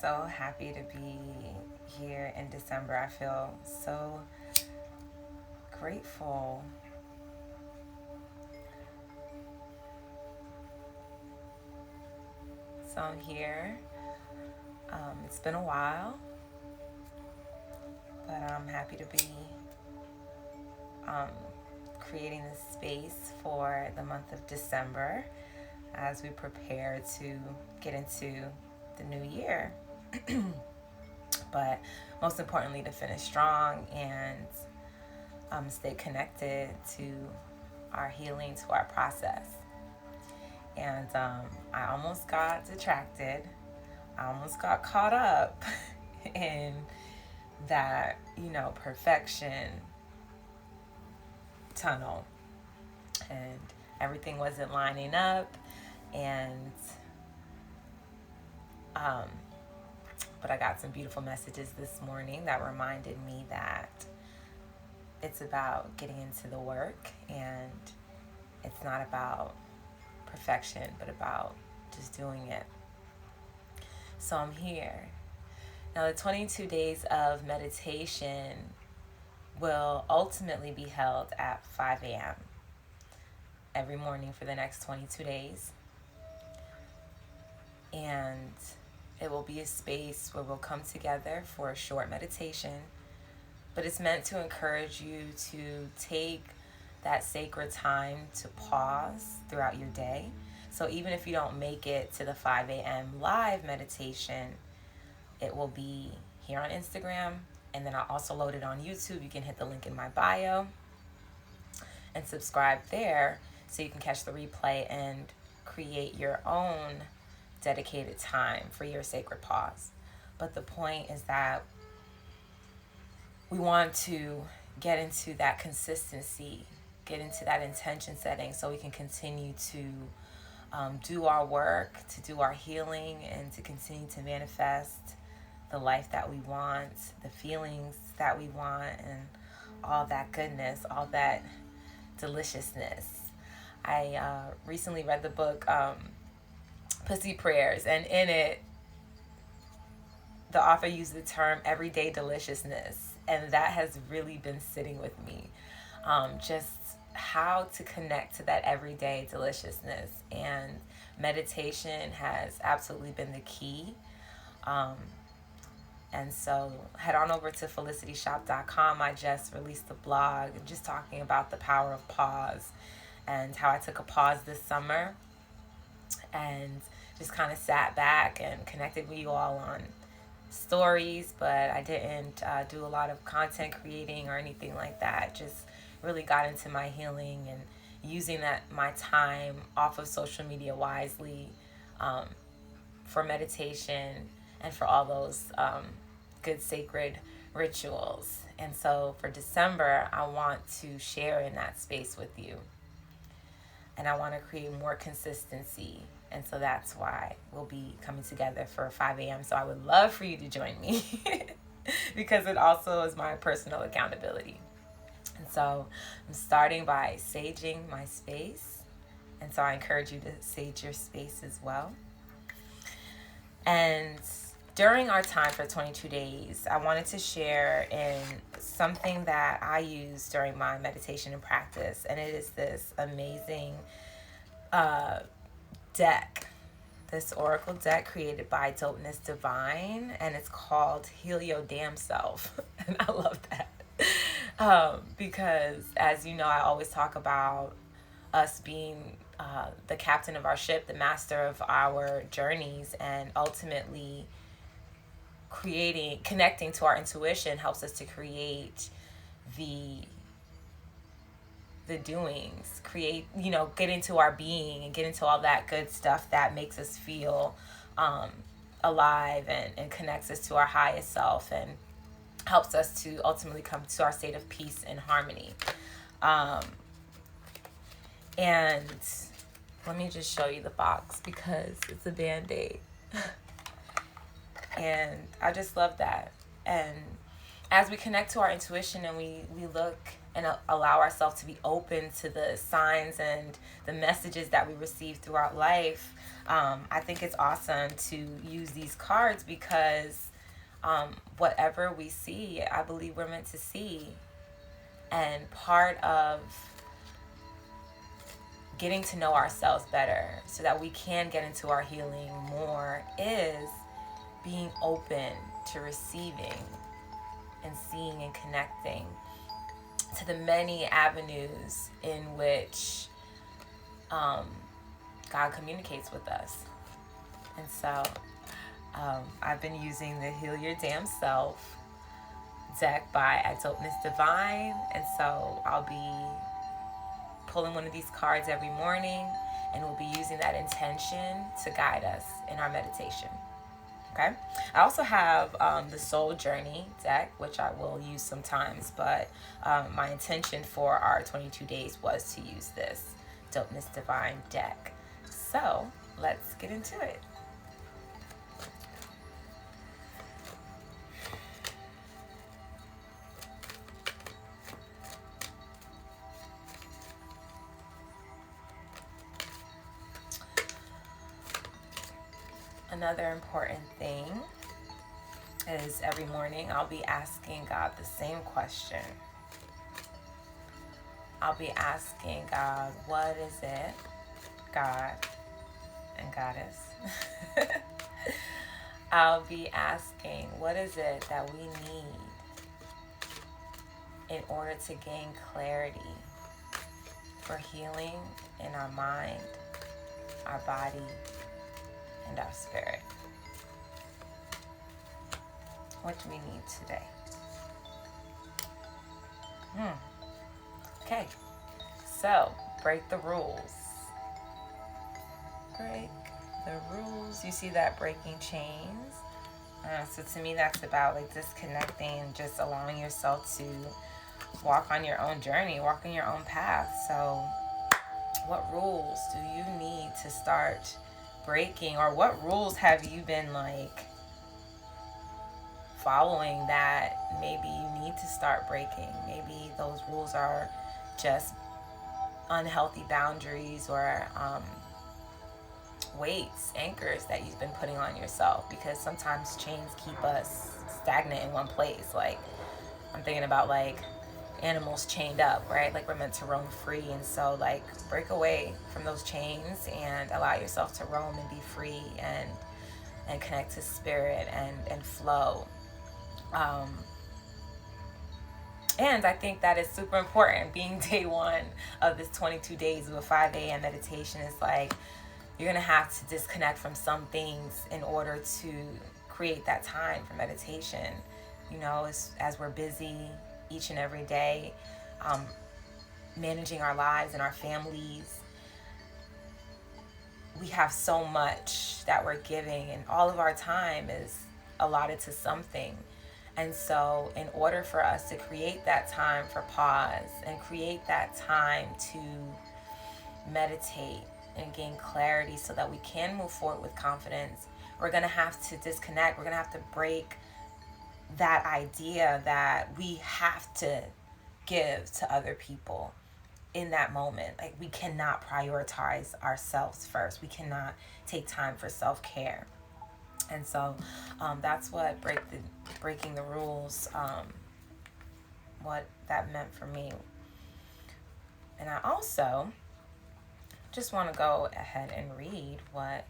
so happy to be here in December. I feel so grateful. So I'm here. It's been a while, but I'm happy to be um, creating this space for the month of December as we prepare to get into the new year. But most importantly, to finish strong and stay connected to our healing, to our process. And I almost got distracted. I almost got caught up in that, perfection tunnel. And everything wasn't lining up. And, but I got some beautiful messages this morning that reminded me that it's about getting into the work, and it's not about perfection, but about just doing it. So I'm here. Now, the 22 days of meditation will ultimately be held at 5 a.m. every morning for the next 22 days. And it will be a space where we'll come together for a short meditation, but it's meant to encourage you to take that sacred time to pause throughout your day. So even if you don't make it to the 5 a.m. live meditation, it will be here on Instagram, and then I'll also load it on YouTube. You can hit the link in my bio and subscribe there so you can catch the replay and create your own dedicated time for your sacred pause. But the point is that we want to get into that consistency, get into that intention setting so we can continue to do our work, to do our healing, and to continue to manifest the life that we want, the feelings that we want, and all that goodness, all that deliciousness. I recently read the book Pussy Prayers, and in it, the author used the term everyday deliciousness, and that has really been sitting with me. Just how to connect to that everyday deliciousness, and meditation has absolutely been the key. And so head on over to felicityshop.com. I just released a blog just talking about the power of pause and how I took a pause this summer and just kind of sat back and connected with you all on stories, but I didn't do a lot of content creating or anything like that. Just really got into my healing and using my time off of social media wisely for meditation and for all those good sacred rituals. And so for December, I want to share in that space with you. And I want to create more consistency. And so that's why we'll be coming together for 5 a.m. So I would love for you to join me because it also is my personal accountability. And so I'm starting by saging my space. And so I encourage you to sage your space as well. And during our time for 22 days, I wanted to share in something that I use during my meditation and practice. And it is this amazing deck, this oracle deck created by Dopeness Divine, and it's called Heal Your Damn Self. And I love that because, as you know, I always talk about us being the captain of our ship, the master of our journeys, and ultimately connecting to our intuition helps us to create the doings, get into our being and get into all that good stuff that makes us feel alive and connects us to our highest self and helps us to ultimately come to our state of peace and harmony. And let me just show you the box because it's a Band-Aid. And I just love that. And as we connect to our intuition and we look and allow ourselves to be open to the signs and the messages that we receive throughout life, I think it's awesome to use these cards because whatever we see, I believe we're meant to see. And part of getting to know ourselves better so that we can get into our healing more is being open to receiving and seeing and connecting to the many avenues in which God communicates with us. And so I've been using the Heal Your Damn Self deck by Dopeness Divine. And so I'll be pulling one of these cards every morning, and we'll be using that intention to guide us in our meditation. Okay. I also have the Soul Journey deck, which I will use sometimes, but my intention for our 22 days was to use this Dopeness Divine deck. So let's get into it. Another important thing is every morning I'll be asking God the same question. I'll be asking God, what is it, God and Goddess? I'll be asking, what is it that we need in order to gain clarity for healing in our mind, our body, and our spirit? What do we need today? Okay, so break the rules. Break the rules. You see that breaking chains? So to me, that's about like disconnecting, just allowing yourself to walk on your own journey, walk on your own path. So what rules do you need to start breaking, or what rules have you been like following that maybe you need to start breaking? Maybe those rules are just unhealthy boundaries or weights, anchors that you've been putting on yourself, because sometimes chains keep us stagnant in one place. Like I'm thinking about like animals chained up, right? Like we're meant to roam free, and so like break away from those chains and allow yourself to roam and be free and connect to spirit and flow. And I think that is super important. Being day one of this 22 days of a 5 a.m. meditation is like you're gonna have to disconnect from some things in order to create that time for meditation. You know, as we're busy each and every day, managing our lives and our families, we have so much that we're giving, and all of our time is allotted to something. And so in order for us to create that time for pause and create that time to meditate and gain clarity so that we can move forward with confidence, we're going to have to disconnect. We're going to have to break that idea that we have to give to other people in that moment. Like we cannot prioritize ourselves first. We cannot take time for self-care. And so that's what breaking the rules, what that meant for me. And I also just want to go ahead and read what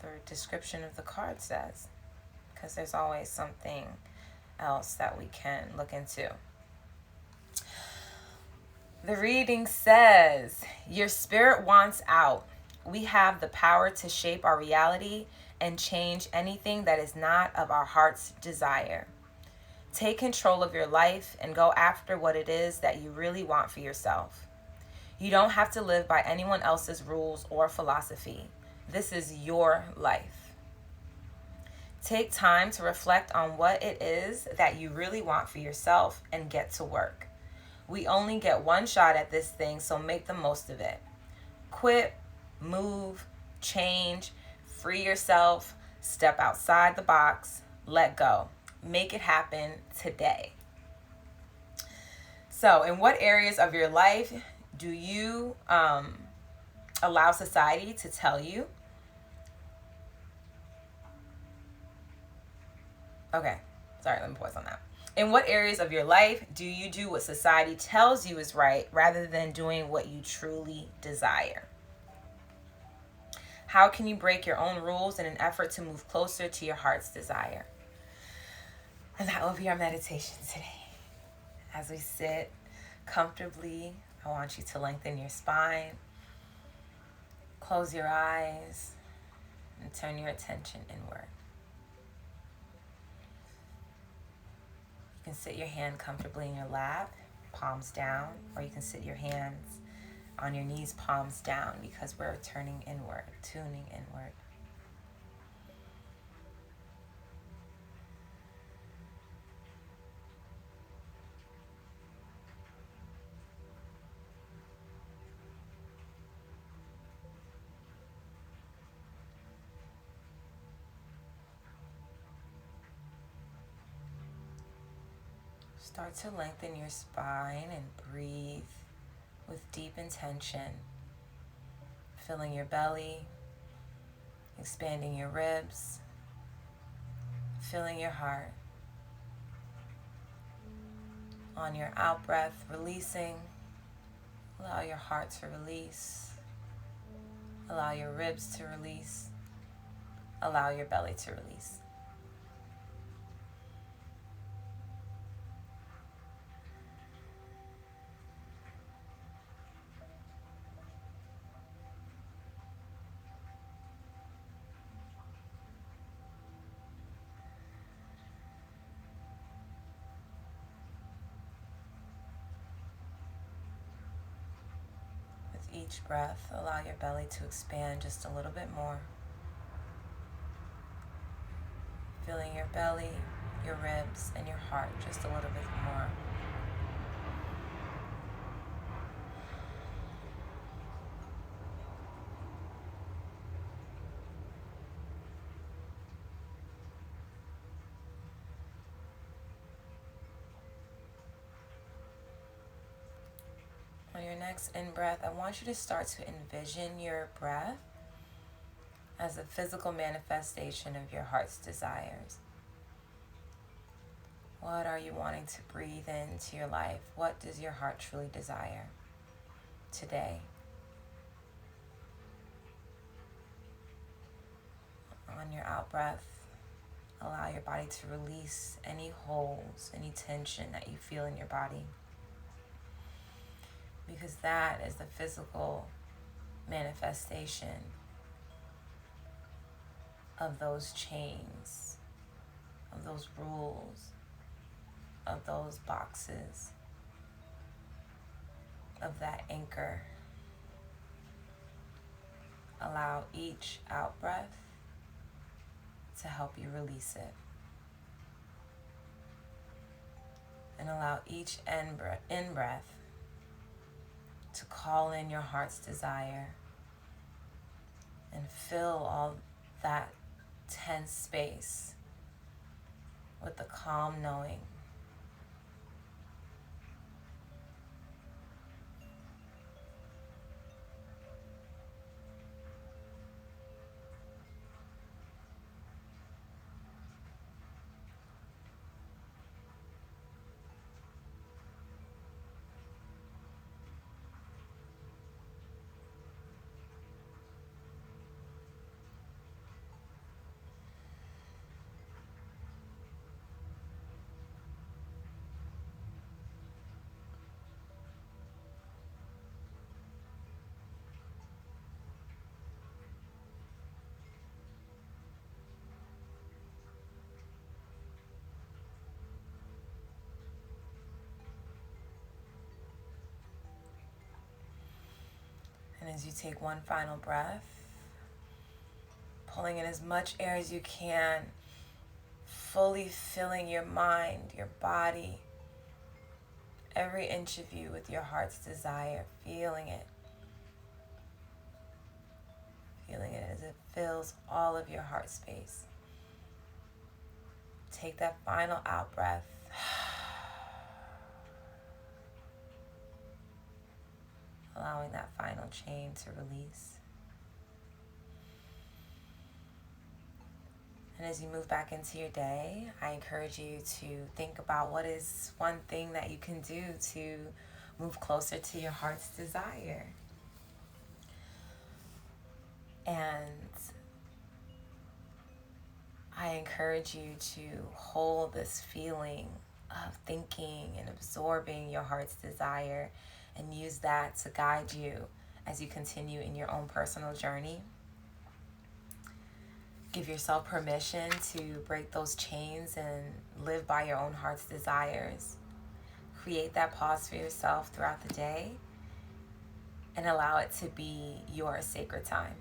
the description of the card says, because there's always something else that we can look into. The reading says, your spirit wants out. We have the power to shape our reality and change anything that is not of our heart's desire. Take control of your life and go after what it is that you really want for yourself. You don't have to live by anyone else's rules or philosophy. This is your life. Take time to reflect on what it is that you really want for yourself and get to work. We only get one shot at this thing, so make the most of it. Quit, move, change, free yourself, step outside the box, let go. make it happen today. So, in what areas of your life do you allow society to tell you? Okay, sorry, let me pause on that. In what areas of your life do you do what society tells you is right rather than doing what you truly desire? How can you break your own rules in an effort to move closer to your heart's desire? And that will be our meditation today. As we sit comfortably, I want you to lengthen your spine, close your eyes, and turn your attention inward. You can sit your hand comfortably in your lap, palms down, or you can sit your hands on your knees, palms down, because we're turning inward, tuning inward. Start to lengthen your spine and breathe with deep intention, filling your belly, expanding your ribs, filling your heart. On your out breath, releasing, allow your heart to release, allow your ribs to release, allow your belly to release. With each breath, allow your belly to expand just a little bit more. Filling your belly, your ribs, and your heart just a little bit more. On your next in-breath, I want you to start to envision your breath as a physical manifestation of your heart's desires. What are you wanting to breathe into your life? What does your heart truly desire today? On your out breath, allow your body to release any holes, any tension that you feel in your body. Because that is the physical manifestation of those chains, of those rules, of those boxes, of that anchor. Allow each out breath to help you release it. And allow each in breath to call in your heart's desire and fill all that tense space with the calm knowing And as you take one final breath, pulling in as much air as you can, fully filling your mind, your body, every inch of you with your heart's desire, feeling it as it fills all of your heart space. Take that final out breath. Allowing that final chain to release. And as you move back into your day, I encourage you to think about what is one thing that you can do to move closer to your heart's desire. And I encourage you to hold this feeling of thinking and absorbing your heart's desire and use that to guide you as you continue in your own personal journey. Give yourself permission to break those chains and live by your own heart's desires. Create that pause for yourself throughout the day and allow it to be your sacred time.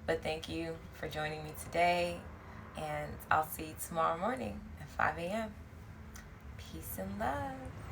But thank you for joining me today, and I'll see you tomorrow morning at 5 a.m. Peace and love.